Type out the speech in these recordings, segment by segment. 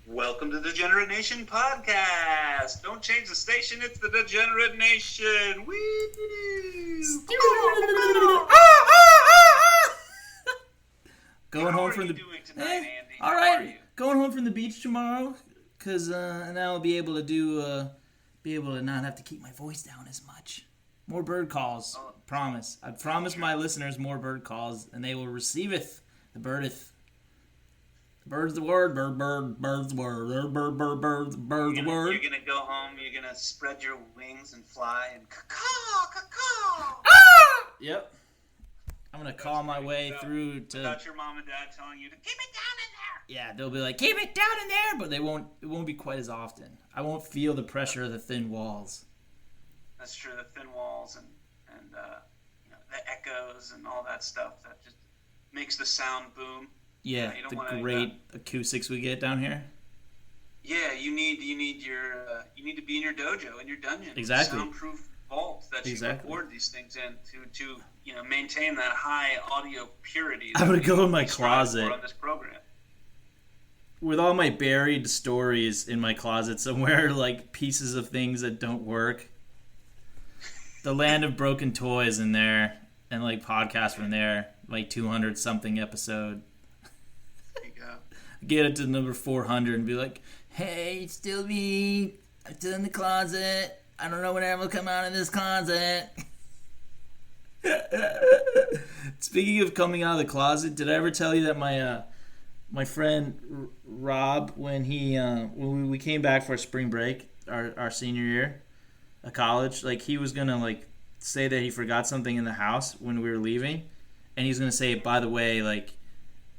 Welcome to the Degenerate Nation podcast. Don't change the station, it's the Degenerate Nation. Woo! Going home from the doing tonight, Andy? all right. Going home from the beach tomorrow, cause now I'll be able to not have to keep my voice down as much. More bird calls. Promise. I promise my listeners more bird calls, and they will receiveth the birdeth. Bird's the word, bird's the word, bird's the word. You're gonna go home, you're gonna spread your wings and fly and caw. Yep. I'm gonna call my way through to. Without your mom and dad telling you to keep it down in there. Yeah, they'll be like, keep it down in there, but they won't. It won't be quite as often. I won't feel the pressure of the thin walls. That's true. The thin walls and the echoes and all that stuff that just makes the sound boom. Yeah, the great acoustics we get down here. Yeah, you need to be in your dojo, in your dungeon, exactly. Soundproof vault that you record these things in to maintain that high audio purity. I'm gonna go in my closet on this program with all my buried stories in my closet somewhere, like pieces of things that don't work. The land of broken toys in there, and like podcasts from there, like 200 something episode. Get it to number 400 and be like, hey, it's still me. I'm still in the closet. I don't know when I'm going to come out of this closet. Speaking of coming out of the closet, did I ever tell you that my friend Rob, when we came back for a spring break, our senior year of college, like he was going to like say that he forgot something in the house when we were leaving, and he's going to say, by the way, like,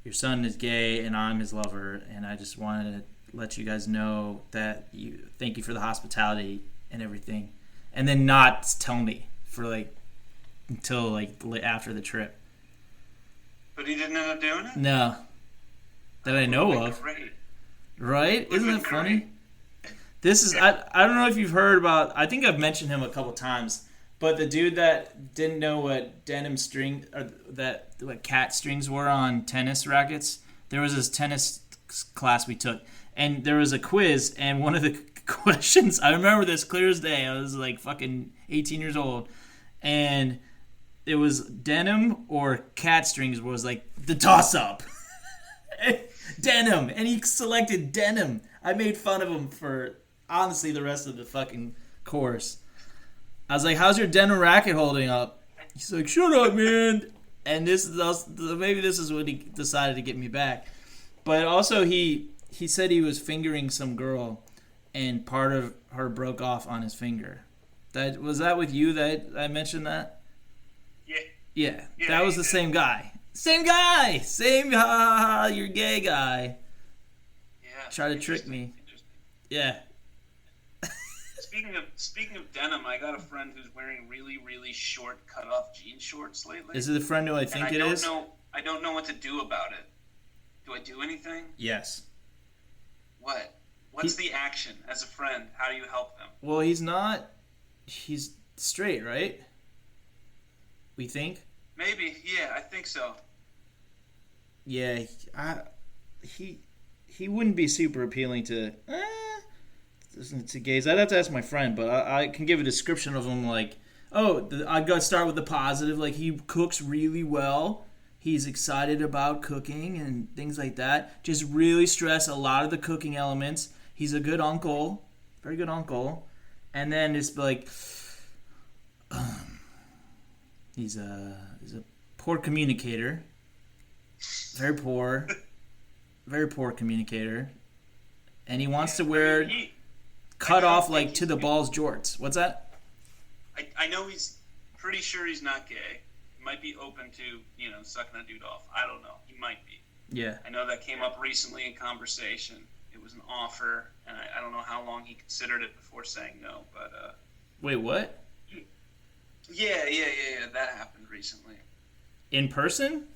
your son is gay and I'm his lover, and I just wanted to let you guys know that thank you for the hospitality and everything, and then not tell me for like until like after the trip. But he didn't end up doing it? No. That I know of. Great. Right? Isn't it funny? This is I don't know if you've heard about, I think I've mentioned him a couple times. But the dude that didn't know what denim string or what cat strings were on tennis rackets, there was this tennis class we took, and there was a quiz, and one of the questions, I remember this clear as day. I was like fucking 18 years old, and it was denim or cat strings was like the toss up. Denim, and he selected denim. I made fun of him for honestly the rest of the fucking course. I was like, how's your denim racket holding up? He's like, shut up, man. And this is also, maybe this is when he decided to get me back. But also he said he was fingering some girl, and part of her broke off on his finger. Was that with you that I mentioned that? Yeah. That was the same guy. Same guy. Same you're gay guy. Yeah. Try to trick me. Yeah. Speaking of denim, I got a friend who's wearing really, really short cut-off jean shorts lately. Is it the friend who I think it is? I don't know what to do about it. Do I do anything? Yes. What? What's the action as a friend? How do you help them? Well, he's straight, right? We think? Maybe, yeah, I think so. Yeah, he wouldn't be super appealing to gays. I'd have to ask my friend, but I can give a description of him like, I'd go start with the positive, like he cooks really well. He's excited about cooking and things like that. Just really stress a lot of the cooking elements. He's a good uncle, very good uncle. And then it's like, he's a poor communicator, very poor communicator, and he wants to wear cut off like to the balls jorts. What's that? I know he's pretty sure he's not gay. He might be open to, sucking a dude off. I don't know. He might be. Yeah. I know that came up recently in conversation. It was an offer, and I don't know how long he considered it before saying no, but Wait, what? Yeah. That happened recently. In person?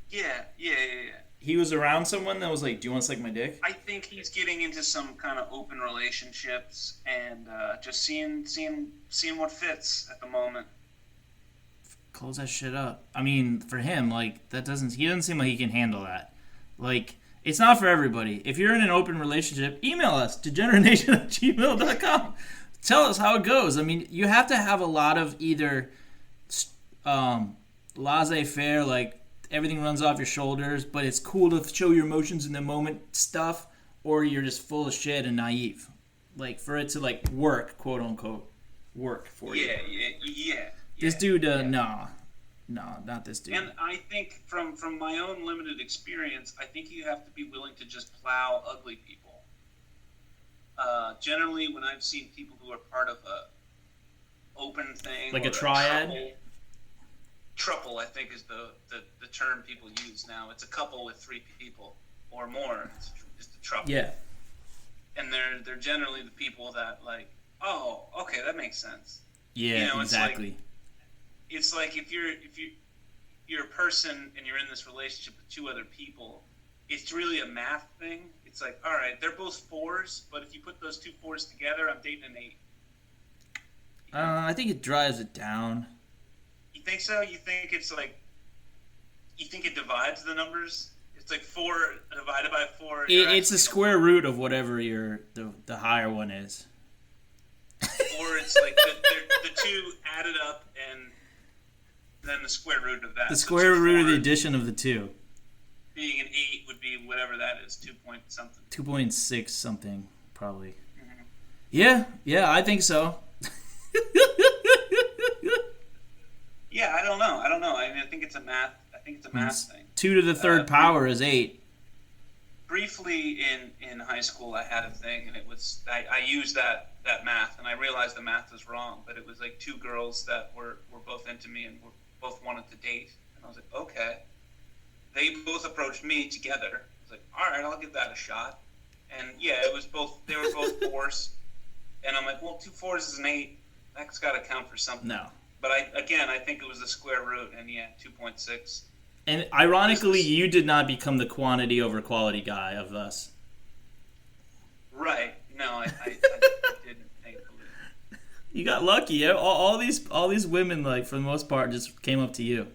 Yeah. He was around someone that was like, do you want to suck my dick? I think he's getting into some kind of open relationships and just seeing what fits at the moment. Close that shit up. I mean, for him, like, he doesn't seem like he can handle that. Like, It's not for everybody. If you're in an open relationship, email us, degeneratnation@gmail.com. Tell us how it goes. I mean, you have to have a lot of either laissez-faire, like everything runs off your shoulders, but it's cool to show your emotions in the moment stuff, or you're just full of shit and naive. Like, for it to, like, work, quote unquote, work for you. Yeah. This dude, nah, not this dude. And I think from my own limited experience, I think you have to be willing to just plow ugly people. Generally, when I've seen people who are part of a open thing, like a triad. Truple, I think, is the term people use now. It's a couple with 3 people or more. It's just a truple. Yeah. And they're generally the people that, like, oh, okay, that makes sense. Yeah, you know, exactly. It's like if you're a person and you're in this relationship with 2 other people, it's really a math thing. It's like, all right, they're both 4s, but if you put those 2 4s together, I'm dating an 8. I think it drives it down. You think so? You think it's like, you think it divides the numbers? It's like 4 divided by 4. It's the square root of whatever the higher one is. Or it's like the 2 added up and then the square root of that. The square root of the addition of the 2. Being an 8 would be whatever that is, 2 point something. 2.6 something, probably. Mm-hmm. Yeah, I think so. Yeah, I don't know. I mean, I think it's a math thing. 2 to the third power is 8. Briefly in high school, I had a thing, and it was I used that math, and I realized the math was wrong. But it was like 2 girls that were both into me and both wanted to date, and I was like, okay. They both approached me together. I was like, all right, I'll give that a shot. And yeah, it was both. They were both 4s, and I'm like, well, 2 4s is an 8. That's got to count for something. No. But I think it was the square root, and yeah, 2.6. And ironically, you did not become the quantity over quality guy of us. Right. No, I didn't, thankfully. You got lucky. All these women, like, for the most part, just came up to you.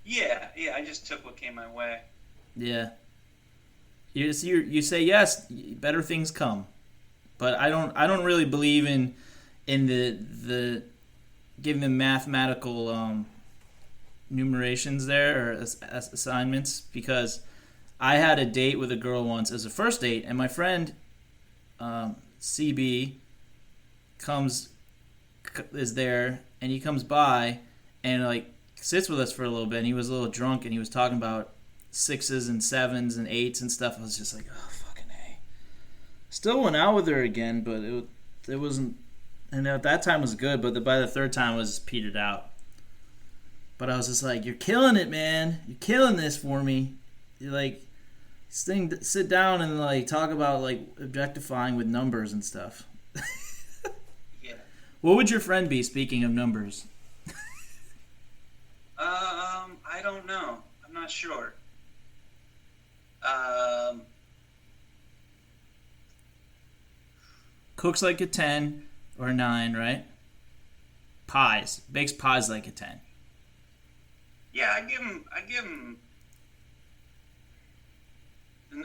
Yeah, I just took what came my way. Yeah. You say yes, better things come. But I don't really believe in the giving them mathematical numerations there or assignments, because I had a date with a girl once as a first date, and my friend CB is there, and he comes by and, like, sits with us for a little bit, and he was a little drunk, and he was talking about 6s and 7s and 8s and stuff. I was just like, oh, fucking A. Still went out with her again, but it wasn't, and at that time was good, but by the third time it was petered out. But I was just like, you're killing it, man. You're killing this for me. You're like, sit down and, like, talk about, like, objectifying with numbers and stuff. Yeah. What would your friend be, speaking of numbers? I don't know. I'm not sure. Cooks like a 10 or a 9, right? Pies. Bakes pies like a 10. Yeah, I give him.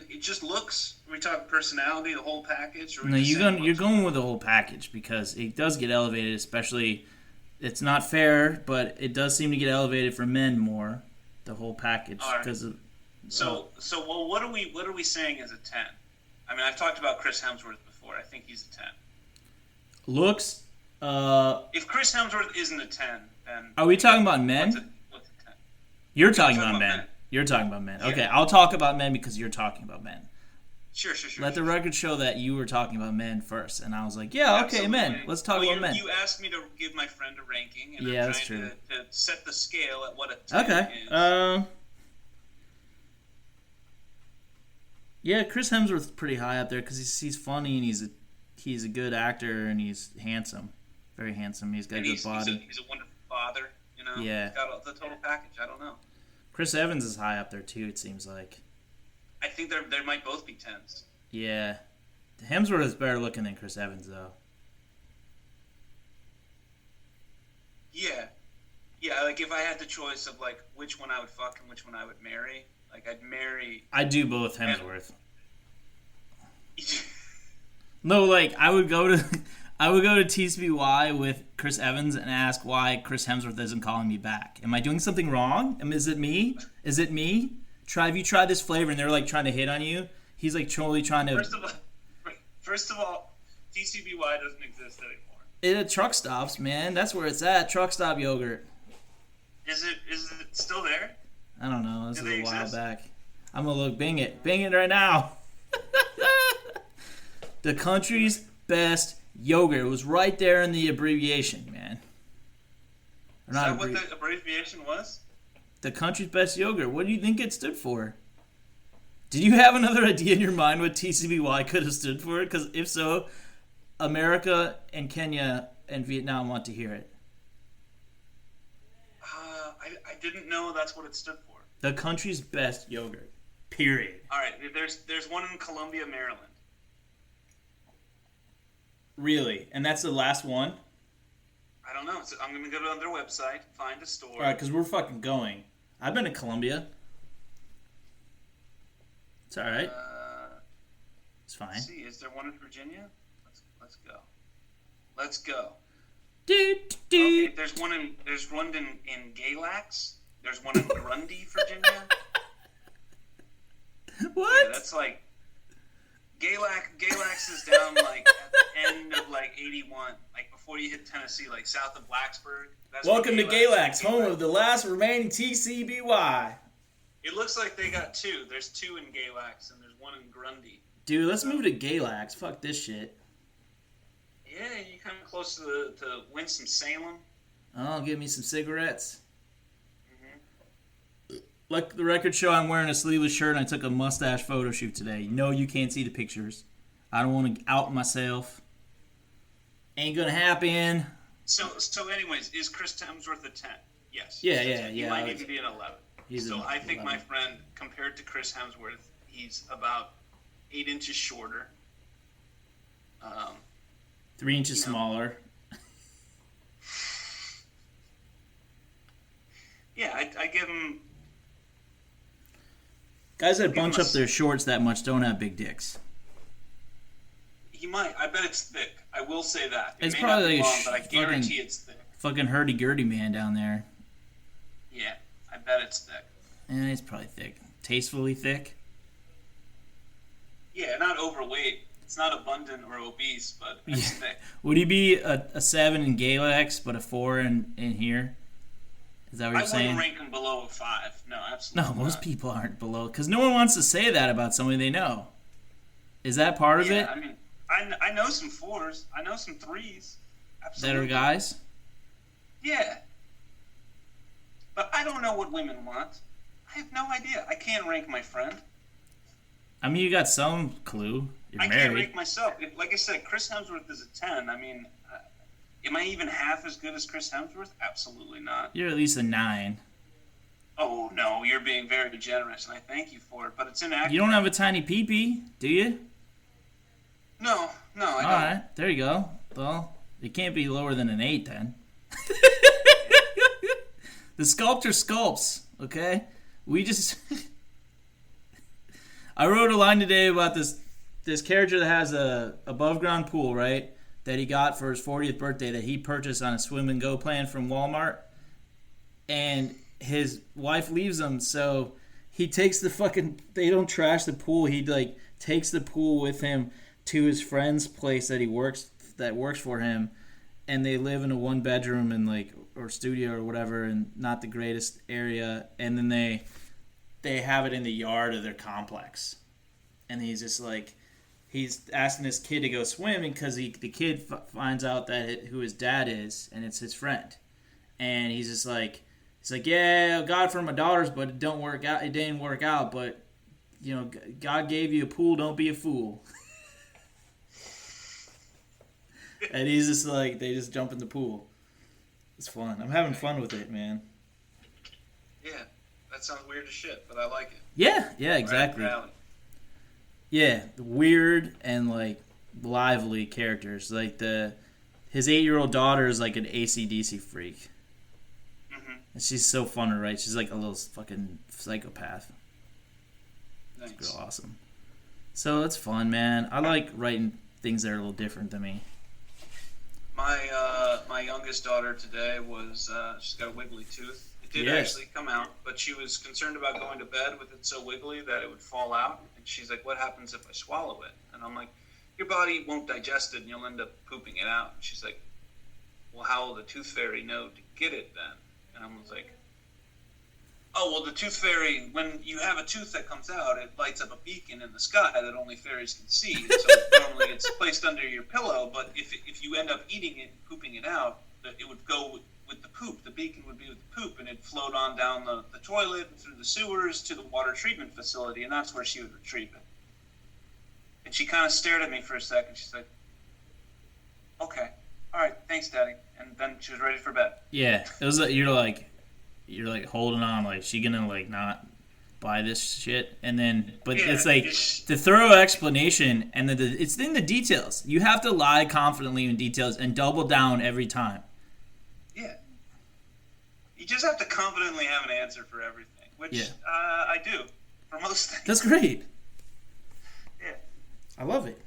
It just looks. Are we talking personality, the whole package? Or No, you're going with the whole package, because it does get elevated, especially. It's not fair, but it does seem to get elevated for men more. The whole package, because of. So well, what are we saying is a 10? I mean, I've talked about Chris Hemsworth before. I think he's a 10. Looks. If Chris Hemsworth isn't a 10, then are we talking about men? What's a 10? You're talking about men. You're talking about men. Yeah. Okay, I'll talk about men because you're talking about men. Sure. Let the record show that you were talking about men first, and I was like, yeah, okay, Absolutely. men. Let's talk about men. You asked me to give my friend a ranking, and Yeah, I'm that's trying true. to set the scale at what a 10 Okay. is. Yeah, Chris Hemsworth's pretty high up there because he's funny, and he's a good actor, and he's handsome, very handsome. He's got a good body. He's a wonderful father. You know. Yeah. He's got the total package. I don't know. Chris Evans is high up there too. It seems like. I think there might both be 10s. Yeah, Hemsworth is better looking than Chris Evans though. Yeah. Like if I had the choice of, like, which one I would fuck and which one I would marry, Like I'd marry. I do both Hemsworth. No, like I would go to TCBY with Chris Evans and ask why Chris Hemsworth isn't calling me back. Am I doing something wrong? Is it me? Is it me? Have you tried this flavor? And they're like trying to hit on you. He's like totally trying to. First of all, TCBY doesn't exist anymore. It truck stops, man. That's where it's at. Truck stop yogurt. Is it still there? I don't know. This is a while exist? back. I'm gonna look. Bing it right now. The country's best yogurt. It was right there in the abbreviation, man. Is that what the abbreviation was? The country's best yogurt. What do you think it stood for? Did you have another idea in your mind what TCBY could have stood for? Because if so, America and Kenya and Vietnam want to hear it. I didn't know that's what it stood for. The country's best yogurt. Period. All right. There's one in Columbia, Maryland. Really? And that's the last one? I don't know. I'm going to go on their website, find a store. All right, because we're fucking going. I've been to Columbia. It's all right. It's fine. Let's see, is there one in Virginia? Let's go. Let's go. Okay, there's one in Galax. There's one in Grundy, Virginia. What? Yeah, that's like Galax is down like at the end of like 81, like before you hit Tennessee, like south of Blacksburg. Welcome to Galax, home of the last remaining TCBY. It looks like they got two. There's two in Galax and there's one in Grundy. Dude, let's move to Galax. Fuck this shit. Yeah, you kind of close to Winston-Salem. Oh, give me some cigarettes. Like the record show, I'm wearing a sleeveless shirt and I took a mustache photo shoot today. No, you can't see the pictures. I don't want to out myself. Ain't gonna happen. So anyways, is Chris Hemsworth a 10? Yes. Yeah. He might even be an 11. I think 11. my friend, compared to Chris Hemsworth, he's about 8 inches shorter. 3 inches smaller. Yeah, I give him... Guys that bunch up their shorts that much don't have big dicks. He might. I bet it's thick. I will say that. It's probably like long, but I guarantee it's thick. Fucking hurdy-gurdy man down there. Yeah, I bet it's thick. Yeah, it's probably thick. Tastefully thick? Yeah, not overweight. It's not abundant or obese, but it's thick. Would he be a 7 in Galax, but a 4 in here? Is that what you're saying? I wouldn't rank him below a 5. No, absolutely No, most people aren't below. Because no one wants to say that about somebody they know. Is that part of it? I mean, I know some 4s. I know some 3s. Absolutely. That are guys? Yeah. But I don't know what women want. I have no idea. I can't rank my friend. I mean, you got some clue. You're married. Can't rank myself. Like I said, Chris Hemsworth is a 10. I mean... am I even half as good as Chris Hemsworth? Absolutely not. You're at least a 9. Oh, no, you're being very generous, and I thank you for it, but it's inaccurate. You don't have a tiny pee-pee, do you? No, I don't. All right, there you go. Well, it can't be lower than an 8, then. The sculptor sculpts, okay? We just... I wrote a line today about this character that has a above-ground pool, right? That he got for his 40th birthday that he purchased on a swim and go plan from Walmart. And his wife leaves him, so he takes they don't trash the pool. He like takes the pool with him to his friend's place that works for him, and they live in a 1-bedroom and or studio or whatever, and not the greatest area. And then they have it in the yard of their complex. And he's just like, he's asking this kid to go swimming because the kid finds out who his dad is, and it's his friend. And he's just like, yeah, God for my daughters, but it didn't work out. But God gave you a pool. Don't be a fool. And he's just like, they just jump in the pool. It's fun. I'm having fun with it, man. Yeah, that sounds weird as shit, but I like it. Yeah, exactly. Right. Yeah, weird and lively characters. Like his 8-year-old daughter is like an AC/DC freak, and she's so fun to write. She's like a little fucking psychopath. Thanks. Real awesome. So that's fun, man. I like writing things that are a little different than me. My youngest daughter today was she's got a wiggly tooth. It did actually come out, but she was concerned about going to bed with it so wiggly that it would fall out. And she's like, "What happens if I swallow it?" And I'm like, "Your body won't digest it, and you'll end up pooping it out." And she's like, "Well, how will the tooth fairy know to get it then?" And I was like, "Oh, well, the tooth fairy, when you have a tooth that comes out, it lights up a beacon in the sky that only fairies can see. And so normally it's placed under your pillow, but if you end up eating it and pooping it out, it would go with the poop. The beacon would be with the poop, and it'd float on down the toilet and through the sewers to the water treatment facility, and that's where she would retrieve it." And she kind of stared at me for a second. She's like, "Okay, all right, thanks, Daddy." And then she was ready for bed. Yeah, it was you're like holding on, like she gonna like not buy this shit, and then it's like the thorough explanation, and it's in the details. You have to lie confidently in details and double down every time. Yeah, you just have to confidently have an answer for everything, which I do for most things. That's great. Yeah, I love it.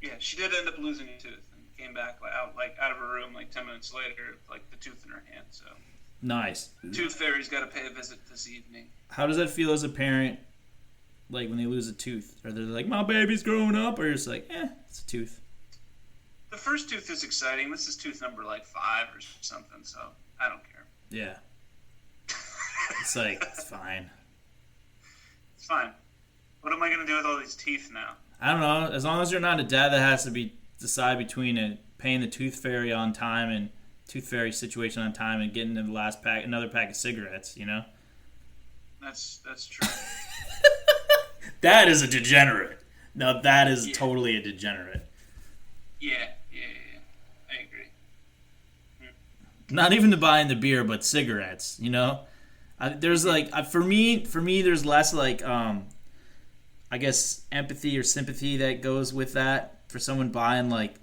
Yeah, she did end up losing a tooth and came back out of her room like 10 minutes later, like the tooth in her hand. So. Nice. Tooth fairy's got to pay a visit this evening. How does that feel as a parent, like when they lose a tooth? Are they like, "My baby's growing up," or it's like, it's a tooth? The first tooth is exciting. This is tooth number like 5 or something, so I don't care. Yeah. It's like, it's fine. It's fine. What am I going to do with all these teeth now? I don't know. As long as you're not a dad that has to decide between paying the tooth fairy on time and tooth fairy situation on time and getting another pack of cigarettes, you know? That's true. That is a degenerate. No, that is totally a degenerate. Yeah. I agree. Not even to buying the beer, but cigarettes, you know? There's like, for me, there's less like, I guess, empathy or sympathy that goes with that for someone buying like,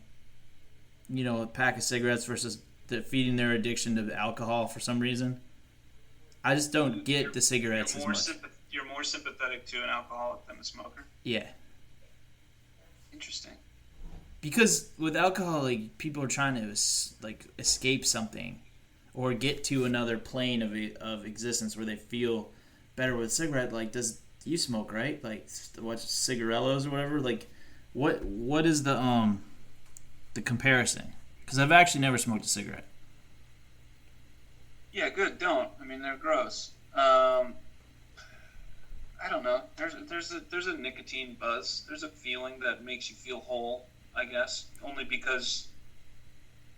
you know, a pack of cigarettes versus feeding their addiction to alcohol for some reason. I just don't get the cigarettes as much. You're more sympathetic to an alcoholic than a smoker? Yeah. Interesting. Because with alcohol, like, people are trying to like escape something or get to another plane of existence where they feel better. With cigarette, like, do you smoke, right? Like, what, cigarellos or whatever? Like, what is the comparison? Because I've actually never smoked a cigarette. Yeah, good. Don't. I mean, they're gross. I don't know. There's a nicotine buzz. There's a feeling that makes you feel whole, I guess, only because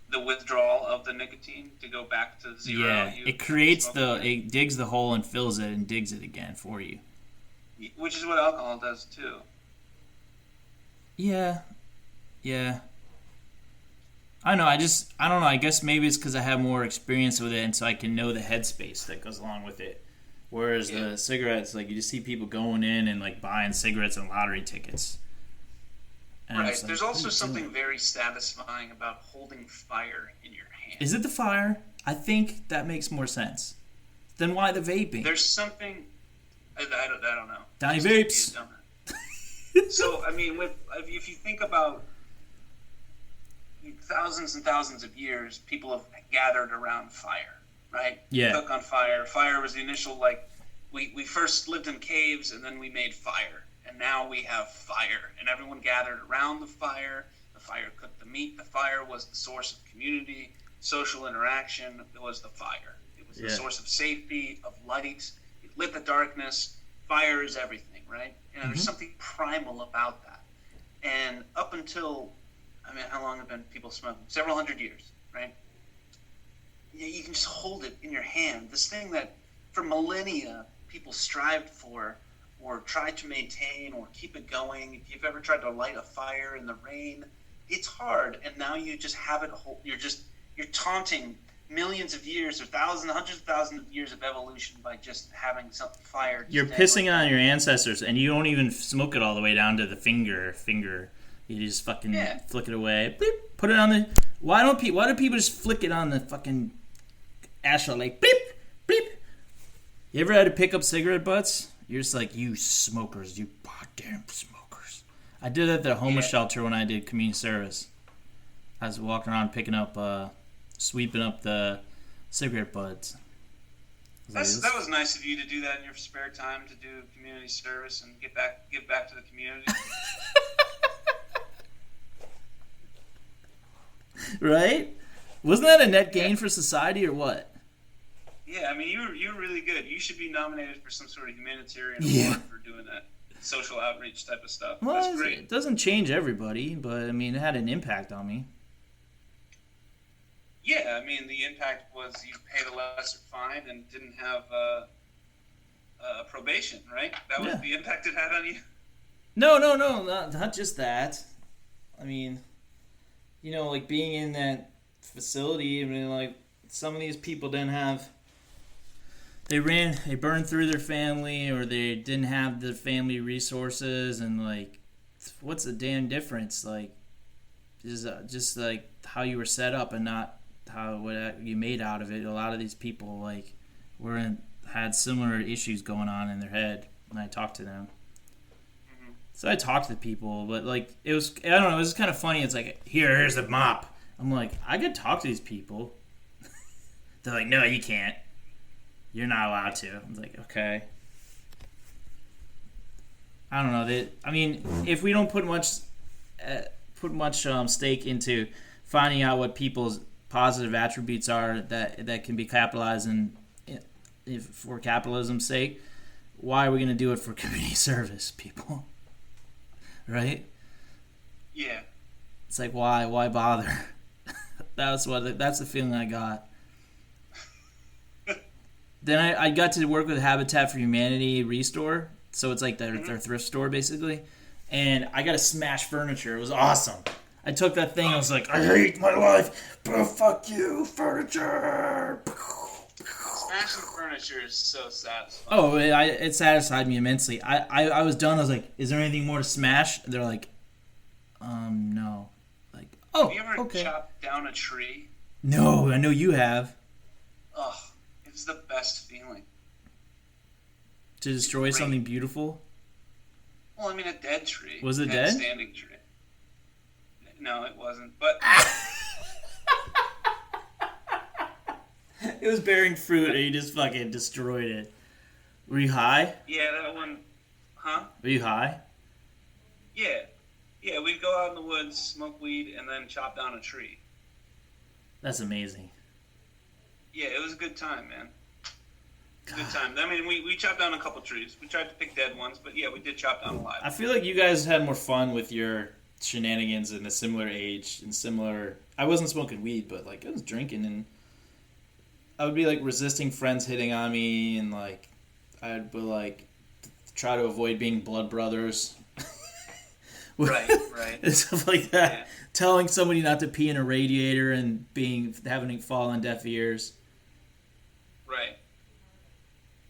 the withdrawal of the nicotine to go back to zero. Yeah, it digs the hole and fills it and digs it again for you. Which is what alcohol does too. Yeah. I know. I don't know. I guess maybe it's because I have more experience with it, and so I can know the headspace that goes along with it. Whereas the cigarettes, like, you just see people going in and like buying cigarettes and lottery tickets. And right. Like, there's also something very satisfying about holding fire in your hand. Is it the fire? I think that makes more sense. Then why the vaping? There's something. I don't know. Donnie vapes. So I mean, if you think about thousands and thousands of years, people have gathered around fire, right? Yeah. Cook on fire. Fire was the initial, like, we first lived in caves and then we made fire. And now we have fire. And everyone gathered around the fire. The fire cooked the meat. The fire was the source of community, social interaction. It was the fire. It was the source of safety, of light. It lit the darkness. Fire is everything, right? And there's something primal about that. And up until, I mean, how long have been people smoking? Several hundred years, right? You can just hold it in your hand. This thing that for millennia people strived for or tried to maintain or keep it going. If you've ever tried to light a fire in the rain, it's hard. And now you just have it you're taunting millions of years or thousands, hundreds of thousands of years of evolution by just having some fire. You're pissing on your ancestors, and you don't even smoke it all the way down to the finger. You just fucking flick it away. Bleep, put it on the. Why do people just flick it on the fucking ashtray like bleep, bleep? You ever had to pick up cigarette butts You're just like, you smokers, you goddamn smokers. I did it at the homeless shelter when I did community service. I was walking around picking up, sweeping up the cigarette butts. That was nice of you to do that in your spare time, to do community service and give back to the community. Right? Wasn't that a net gain for society or what? Yeah, I mean, you were really good. You should be nominated for some sort of humanitarian award for doing that social outreach type of stuff. Well, that's great. It doesn't change everybody, but I mean, it had an impact on me. Yeah, I mean, the impact was you paid a lesser fine and didn't have probation, right? That was the impact it had on you? No, not just that. I mean, you know, like being in that facility, I mean, like some of these people didn't have, they burned through their family, or they didn't have the family resources, and like, what's the damn difference? Like, just like how you were set up and not what you made out of it. A lot of these people like had similar issues going on in their head when I talked to them. Mm-hmm. So I talked to people, but like it was, I don't know, it was kind of funny. It's like, here's the mop. I'm like, I could talk to these people. They're like, no, you can't. You're not allowed to. I'm like, okay. I don't know. I mean, if we don't put much stake into finding out what people's positive attributes are that can be capitalized for capitalism's sake, why are we going to do it for community service, people? Right? Yeah. It's like, why bother? That's the feeling I got. Then I got to work with Habitat for Humanity Restore, so it's like their thrift store basically, and I got to smash furniture. It was awesome. I took that thing. I was like, I hate my life, but fuck you, furniture. Smashing furniture is so satisfying. Oh, it satisfied me immensely. I was done. I was like, is there anything more to smash? And they're like, no. Like, oh, have you ever okay. chopped down a tree? No, I know you have. Oh, it's the best feeling. To destroy something beautiful? Well, I mean, a dead tree. Was it dead? A standing tree. No, it wasn't. But it was bearing fruit, and you just fucking destroyed it. Were you high? Yeah, that one. Huh? Were you high? Yeah, we'd go out in the woods, smoke weed, and then chop down a tree. That's amazing. Yeah, it was a good time, man. Good time. I mean, we chopped down a couple trees. We tried to pick dead ones, but yeah, we did chop down a lot. I feel like you guys had more fun with your shenanigans in a similar age and similar. I wasn't smoking weed, but like I was drinking, and I would be like resisting friends hitting on me, and like I'd be like try to avoid being blood brothers. Right. And stuff like that. Yeah. Telling somebody not to pee in a radiator and having it fall on deaf ears. Right.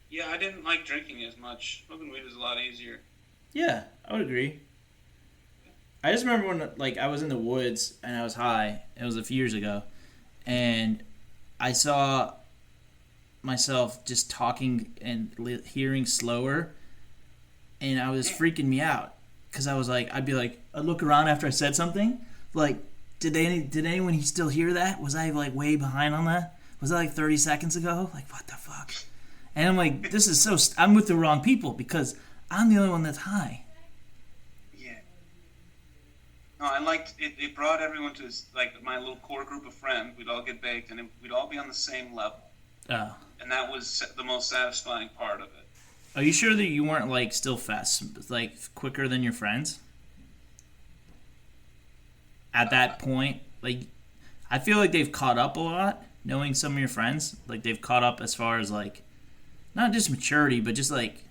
Yeah, I didn't like drinking as much. Smoking weed was a lot easier. Yeah, I would agree. I just remember when like I was in the woods and I was high. It was a few years ago, and I saw myself just talking and hearing slower, and I was freaking me out because I was like, I'd look around after I said something, like, did anyone still hear that? Was I like way behind on that? Was that like 30 seconds ago? Like, what the fuck? And I'm like, this is so. I'm with the wrong people because I'm the only one that's high. Yeah. No, I liked it. It brought everyone to like my little core group of friends. We'd all get baked, and we'd all be on the same level. Oh. And that was the most satisfying part of it. Are you sure that you weren't like still fast, like quicker than your friends? At that point, like, I feel like they've caught up a lot. Knowing some of your friends, like they've caught up as far as like, not just maturity, but just like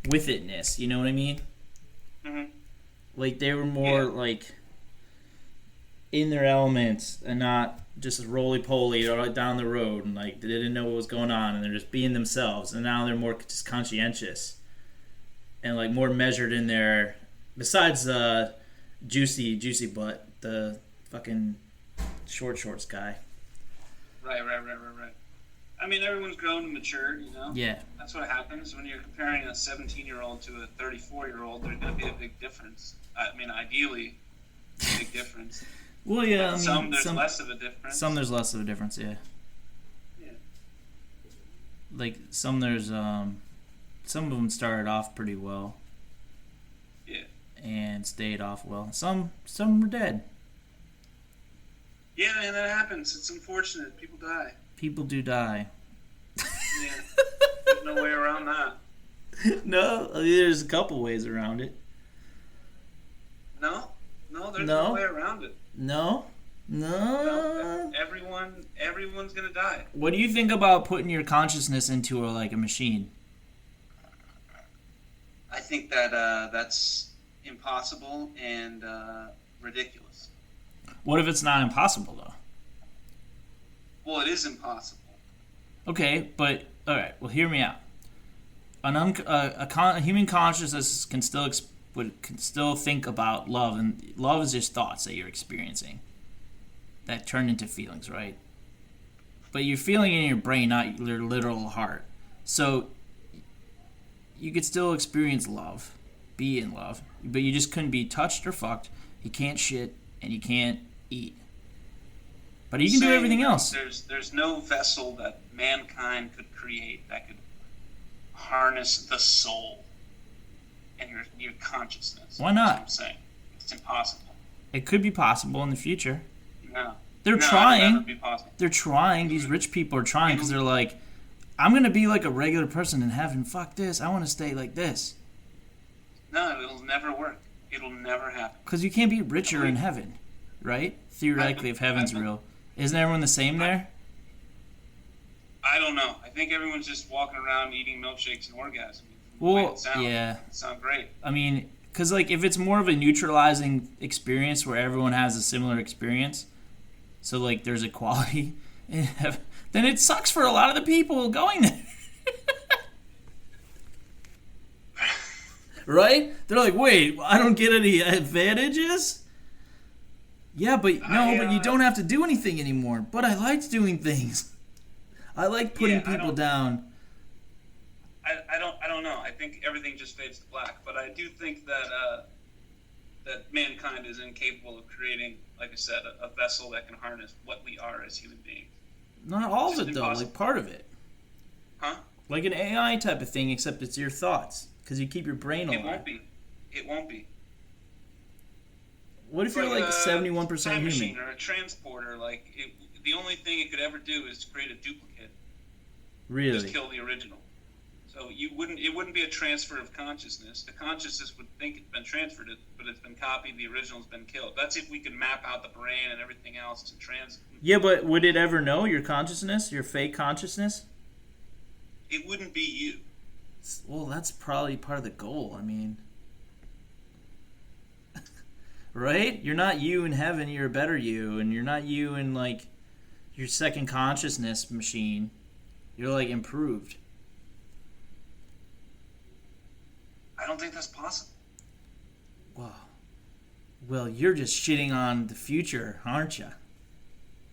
with itness. You know what I mean? Mm-hmm. Like they were more like in their elements and not just roly poly down the road, and like they didn't know what was going on, and they're just being themselves. And now they're more just conscientious and like more measured in their. Besides juicy butt, the fucking shorts guy. Right. I mean, everyone's grown and matured, you know? Yeah. That's what happens when you're comparing a 17-year-old to a 34-year-old. There's going to be a big difference. I mean, ideally, a big difference. Well, yeah, I mean, some there's less of a difference. Some there's less of a difference, yeah. Yeah. Like, some of them started off pretty well. Yeah. And stayed off well. Some were dead. Yeah, and that happens. It's unfortunate. People die. People do die. Yeah. There's no way around that. No, there's a couple ways around it. No, there's no way around it. No. Everyone's gonna die. What do you think about putting your consciousness into a machine? I think that that's impossible and ridiculous. What if it's not impossible though? Well, it is impossible. Okay, but all right. Well, hear me out. A human consciousness can still think about love, and love is just thoughts that you're experiencing that turn into feelings, right? But you're feeling it in your brain, not your literal heart. So you could still experience love, be in love, but you just couldn't be touched or fucked. You can't shit and you can't eat. But you can do everything else. There's no vessel that mankind could create that could harness the soul and your consciousness. Why not? That's what I'm saying. It's impossible. It could be possible in the future. No. They're trying. It'll never be possible. They're trying. These rich people are trying because they're like, I'm going to be like a regular person in heaven. Fuck this. I want to stay like this. No, it'll never work. It'll never happen. Because you can't be richer in heaven, right? Theoretically, if heaven's real. Isn't everyone the same there? I don't know. I think everyone's just walking around eating milkshakes and orgasming. Well, yeah. It sounds great. I mean, because if it's more of a neutralizing experience where everyone has a similar experience, so there's equality in heaven, then it sucks for a lot of the people going there. Right? They're like, wait, I don't get any advantages? Yeah, but you don't have to do anything anymore. But I liked doing things. I like putting people down. I don't know. I think everything just fades to black. But I do think that that mankind is incapable of creating, like I said, a vessel that can harness what we are as human beings. Not all of it, though. Like part of it. Huh? Like an AI type of thing, except it's your thoughts. Because you keep your brain alive. It won't be. What if you're 71% time human? Machine or a transporter, the only thing it could ever do is create a duplicate. Really? Just kill the original. So it wouldn't be a transfer of consciousness. The consciousness would think it's been transferred, but it's been copied. The original's been killed. That's if we could map out the brain and everything else to Yeah, but would it ever know your consciousness, your fake consciousness? It wouldn't be you. Well, that's probably part of the goal. I mean, right? You're not you in heaven. You're a better you, and you're not you in your second consciousness machine. You're improved. I don't think that's possible. Wow. Well, you're just shitting on the future, aren't you?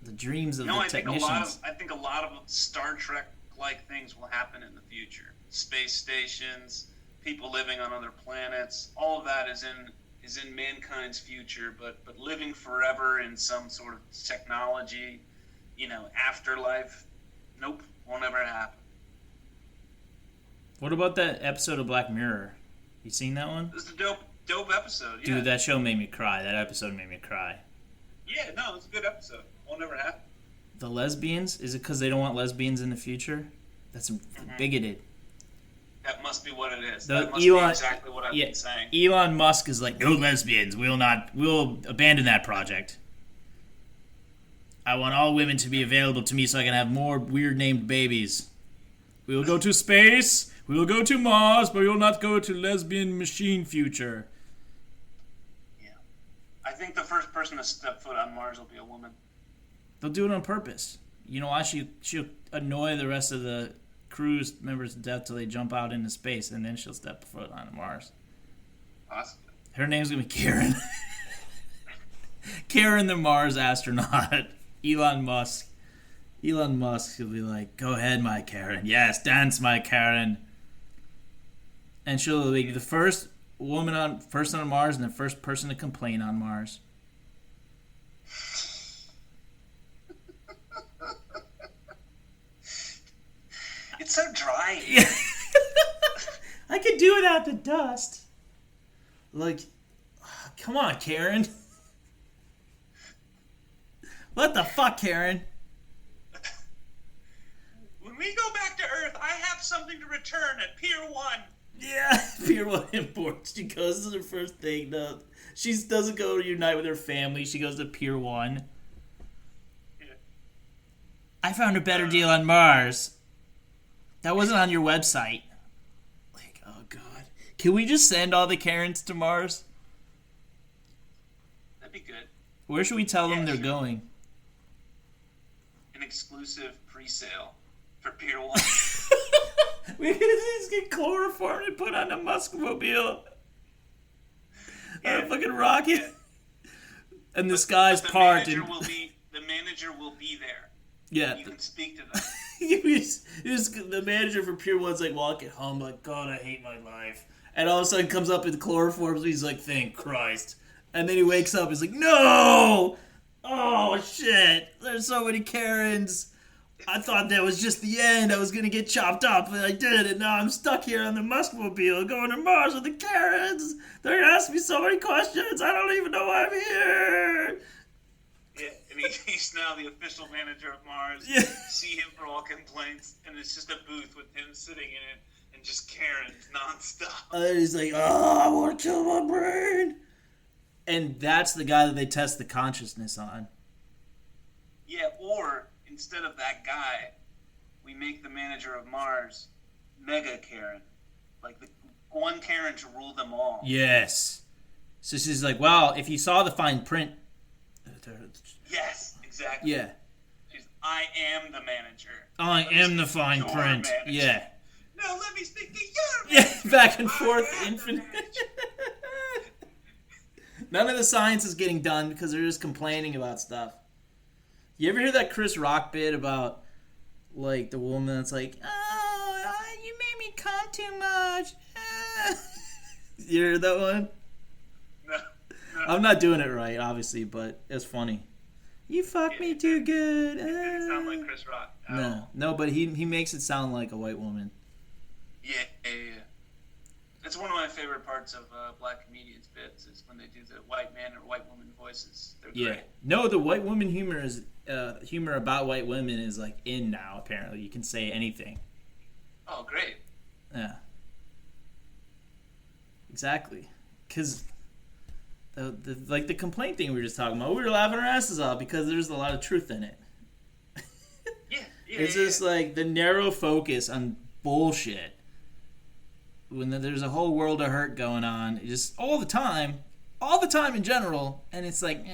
The dreams of the technicians. I think a lot of Star Trek-like things will happen in the future. Space stations, people living on other planets, all of that is in mankind's future, but living forever in some sort of technology, afterlife, nope, won't ever happen. What about that episode of Black Mirror? You seen that one? This is a dope episode, yeah. Dude, that show made me cry. That episode made me cry. Yeah, no, it's a good episode. Won't ever happen. The lesbians? Is it because they don't want lesbians in the future? That's bigoted. That must be what it is. That must be exactly what I've been saying. Elon Musk is like, no lesbians. We'll abandon that project. I want all women to be available to me so I can have more weird named babies. We will go to space. We will go to Mars, but we will not go to lesbian machine future. Yeah. I think the first person to step foot on Mars will be a woman. They'll do it on purpose. You know why? She'll annoy the rest of the crew's members to death till they jump out into space, and then she'll step foot on Mars. Possibly. Her name's going to be Karen. Karen the Mars astronaut. Elon Musk. Elon Musk will be like, "Go ahead, my Karen. Yes, dance, my Karen." And she'll be the first person on Mars and the first person to complain on Mars. It's so dry. Yeah. I could do without the dust. Like, come on, Karen. What the fuck, Karen? When we go back to Earth, I have something to return at Pier 1. Yeah, Pier 1 imports. She goes to the first thing. No, she doesn't go to unite with her family. She goes to Pier 1. Yeah. I found a better deal on Mars. That wasn't on your website. Like, oh god. Can we just send all the Karens to Mars? That'd be good. Where should we tell them they're sure. going? An exclusive pre-sale for Pier 1. We could just get chloroform and put on a Muskmobile. Yeah. On a fucking rocket. And the sky's part. The manager will be there. Yeah. You can speak to them. The manager for Pier 1's like walking home like, God, I hate my life. And all of a sudden comes up with chloroform. He's like, thank Christ. And then he wakes up. He's like, no! Oh, shit. There's so many Karens. I thought that was just the end. I was going to get chopped up, and I did. And now I'm stuck here on the Muskmobile going to Mars with the Karens. They're going to ask me so many questions. I don't even know why I'm here. Yeah, and he's now the official manager of Mars. Yeah. See him for all complaints, and it's just a booth with him sitting in it and just Karens nonstop. And he's like, oh, I want to kill my brain. And that's the guy that they test the consciousness on. Yeah, or instead of that guy, we make the manager of Mars Mega Karen. Like the one Karen to rule them all. Yes. So she's like, well, if you saw the fine print. Yes, exactly. Yeah. I am the manager. I am the fine print. Manager. Yeah. No, let me speak to your manager. Yeah, back and forth, infinite. None of the science is getting done because they're just complaining about stuff. You ever hear that Chris Rock bit about, like, the woman that's like, oh, you made me come too much. You heard that one? No. I'm not doing it right, obviously, but it's funny. You fuck me too good. It didn't sound like Chris Rock. No, but he makes it sound like a white woman. Yeah. It's one of my favorite parts of black comedians' bits is when they do the white man or white woman voices. They're great. No, the white woman humor is humor about white women is like in now. Apparently, you can say anything. Oh, great. Yeah. Exactly, because the complaint thing we were just talking about, we were laughing our asses off because there's a lot of truth in it. Yeah. It's just like the narrow focus on bullshit. When there's a whole world of hurt going on, just all the time in general, and it's like,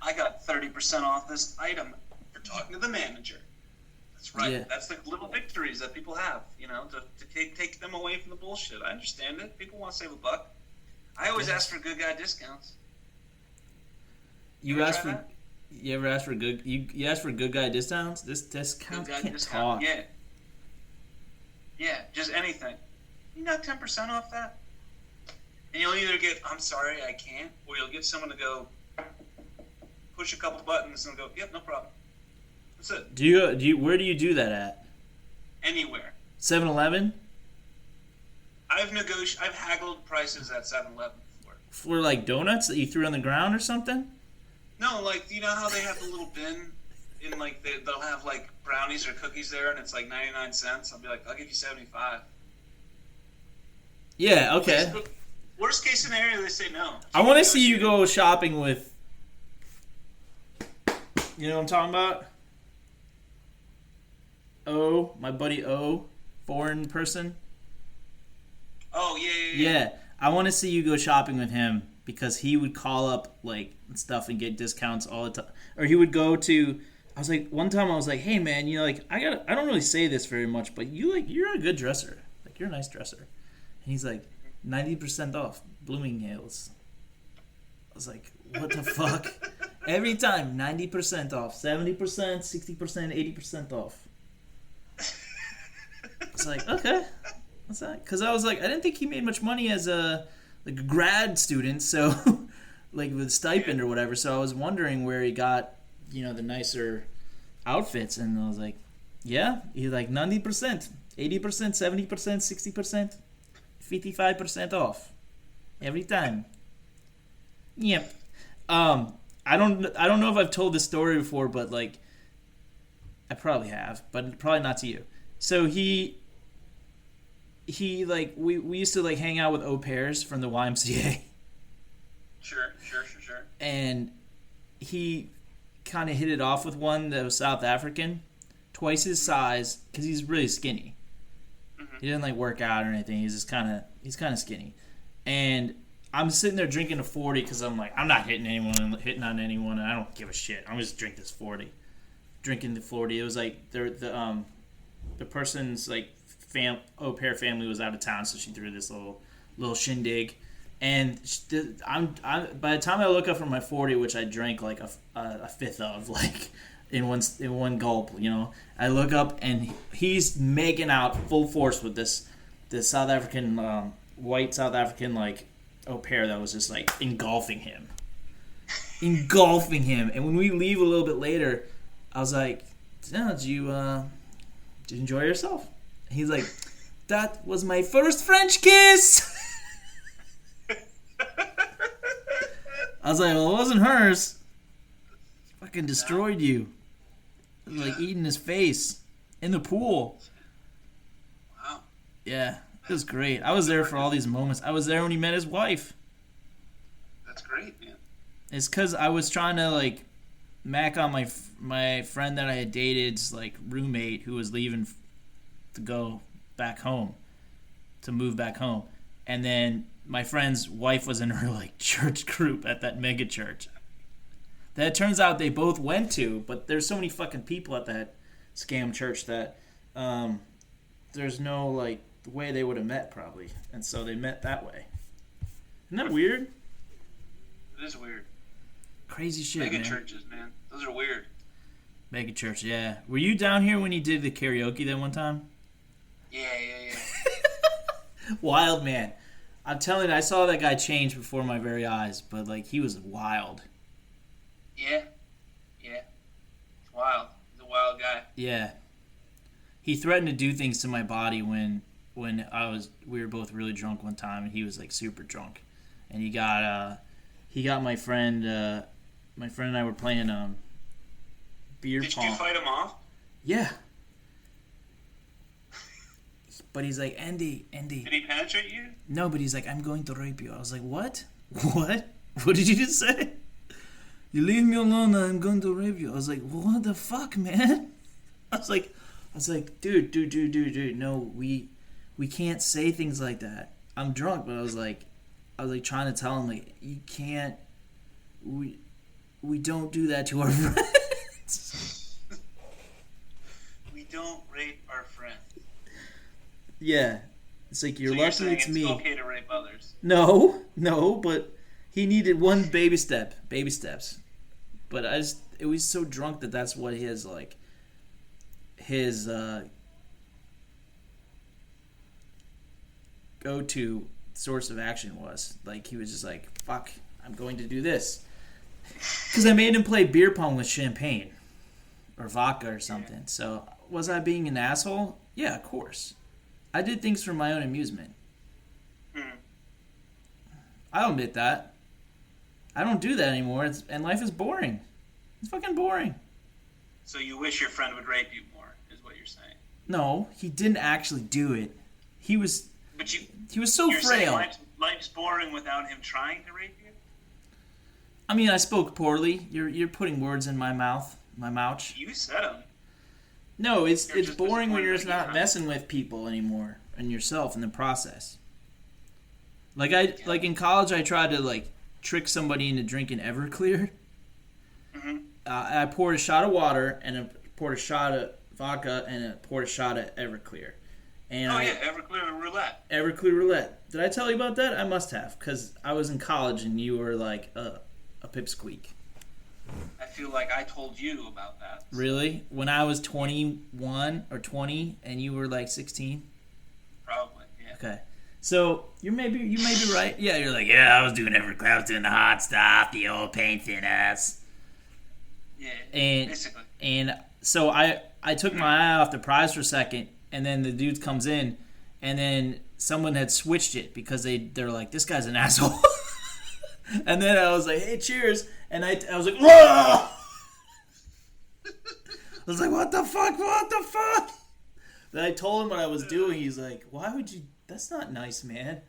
I got 30% off this item for talking to the manager. That's right. Yeah. That's the little victories that people have, to take them away from the bullshit. I understand it. People want to save a buck. I always ask for good guy discounts. You ask for? You ever ask for good? You ask for good guy discounts? This discount can't talk. Yeah, just anything. You got 10% off that? And you'll either get, I'm sorry, I can't, or you'll get someone to go push a couple buttons and go, yep, no problem. That's it. Do you? Where do you do that at? Anywhere. 7-Eleven? I've haggled prices at 7-Eleven before. For like donuts that you threw on the ground or something? No, like, you know how they have the little bin in, like, they'll have, like, brownies or cookies there, and it's, like, 99 cents. I'll be like, I'll give you 75. Yeah, okay. Worst case scenario, they say no. I want to see you go shopping with, you know what I'm talking about? O, my buddy O, foreign person. Oh, yeah. Yeah, I want to see you go shopping with him because he would call up, like, stuff and get discounts all the time. Or he would go to... I was like, one time I was like, hey man, I don't really say this very much, but you're a good dresser. Like, you're a nice dresser. And he's like, 90% off Bloomingdale's. I was like, what the fuck? Every time, 90% off, 70%, 60%, 80% off. It's like, okay. What's that? Because I was like, I didn't think he made much money as a grad student, so like with stipend or whatever. So I was wondering where he got, the nicer outfits, and I was like, yeah, he's like 90%, 80%, 70%, 60%, 55% off every time. Yep. I don't know if I've told this story before, but like I probably have, but probably not to you. So he like we used to like hang out with au pairs from the YMCA. Sure. And he kind of hit it off with one that was South African, twice his size, because he's really skinny. Mm-hmm. He didn't like work out or anything. He's kind of skinny. And I'm sitting there drinking a 40 because I'm like, I'm not hitting on anyone, and I don't give a shit. I'm just drink this 40. Drinking the 40. It was like the person's like au pair family was out of town, so she threw this little shindig. And by the time I look up from my 40, which I drank like a fifth of, like in one gulp, I look up and he's making out full force with this South African white South African like au pair that was just like engulfing him. And when we leave a little bit later, I was like, did you enjoy yourself? And he's like, that was my first French kiss. I was like, well, it wasn't hers. Fucking destroyed you. It was like eating his face in the pool. Wow. Yeah, it was great. I was there for all these moments. I was there when he met his wife. That's great, man. It's because I was trying to like mac on my friend that I had dated's like roommate who was leaving to go back home, to move back home, and then my friend's wife was in her like church group at that mega church that it turns out they both went to, but there's so many fucking people at that scam church that there's no like way they would have met probably, and so they met that way. Isn't that weird? It is weird. Crazy shit, mega man. churches, man. Those are weird. Mega church, yeah. Were you down here when he did the karaoke that one time? Yeah. Wild, man. I'm telling you, I saw that guy change before my very eyes, but like he was wild. Yeah. It's wild. He's a wild guy. Yeah. He threatened to do things to my body when we were both really drunk one time, and he was like super drunk, and he got my friend and I were playing beer pong. Did you fight him off? Yeah. But he's like, Andy. Did he penetrate you? No, but he's like, I'm going to rape you. I was like, what? What? What did you just say? You leave me alone, I'm going to rape you. I was like, what the fuck, man? I was like, dude. No, we can't say things like that. I'm drunk, but I was like trying to tell him like, you can't. We don't do that to our friends. We don't rape our friends. Yeah, it's like you're lucky it's me. It's okay to rape others. No, but he needed one baby steps. But it was so drunk that's what his go-to source of action was. Like he was just like, fuck, I'm going to do this. Because I made him play beer pong with champagne or vodka or something. Yeah. So was I being an asshole? Yeah, of course. I did things for my own amusement. I'll admit that. I don't do that anymore, and life is boring. It's fucking boring. So you wish your friend would rape you more, is what you're saying? No, he didn't actually do it. He was so you're frail. Saying life's boring without him trying to rape you? I mean, I spoke poorly. You're putting words in my mouth. You said them. No, it's boring when you're just not messing with people anymore and yourself in the process. Like in college, I tried to like trick somebody into drinking Everclear. Mm-hmm. I poured a shot of water and I poured a shot of vodka and I poured a shot of Everclear. And Everclear roulette. Everclear roulette. Did I tell you about that? I must have, because I was in college and you were like a pipsqueak. I feel like I told you about that. Really? When I was 21 or 20 and you were like 16? Probably, yeah. Okay. So you may be right. Yeah, you're like, yeah, I was doing the hot stuff, the old paint thinners. Yeah, And basically. and so I took my eye off the prize for a second, and then the dude comes in, and then someone had switched it because they're like, this guy's an asshole. And then I was like, hey, cheers, and I was like, whoa! I was like, what the fuck? Then I told him what I was doing. He's like, why would you? That's not nice, man.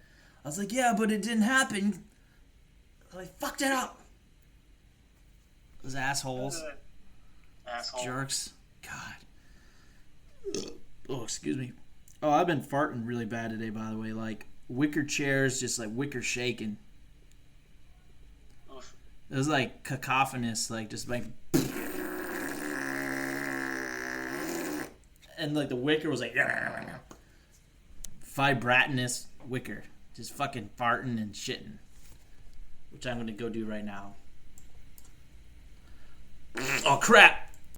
I was like, yeah, but it didn't happen. I fucked it up. Those assholes. Asshole. Jerks. God. Oh, excuse me. Oh, I've been farting really bad today, by the way. Like, wicker chairs, just like wicker shaking. Oof. It was like cacophonous, like just like. And like the wicker was like. Vibratinous wicker. Just fucking farting and shitting. Which I'm going to go do right now. Oh, crap.